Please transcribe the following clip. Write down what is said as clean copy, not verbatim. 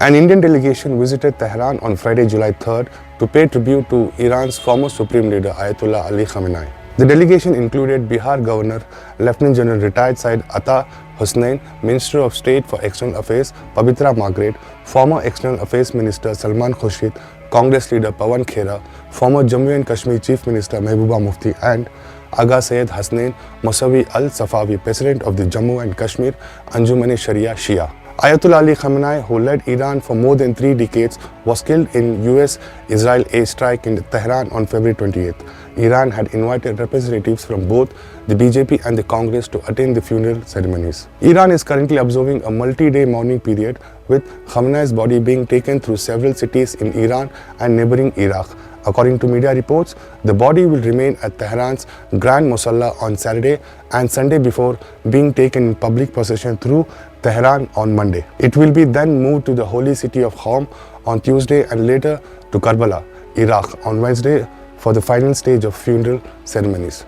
An Indian delegation visited Tehran on Friday, July 3rd to pay tribute to Iran's former supreme leader Ayatollah Ali Khamenei. The delegation included Bihar Governor, Lieutenant General retired Syed Hasnain, Minister of State for External Affairs Pabitra Margherita, former External Affairs Minister Salman Khurshid, Congress leader Pawan Khera, former Jammu and Kashmir Chief Minister Mehbooba Mufti, and Aga Syed Hasnain Mosavi Safavi, President of the Jammu and Kashmir Anjuman-e-Sharia Shia. Ayatollah Ali Khamenei, who led Iran for more than 3 decades, was killed in US-Israel airstrike in Tehran on February 28th. Iran had invited representatives from both the BJP and the Congress to attend the funeral ceremonies. Iran is currently observing a multi-day mourning period, with Khamenei's body being taken through several cities in Iran and neighboring Iraq. According to media reports, the body will remain at Tehran's Grand Musalla on Saturday and Sunday before being taken in public procession through Tehran on Monday. It will be then moved to the holy city of Qom on Tuesday and later to Karbala, Iraq on Wednesday for the final stage of funeral ceremonies.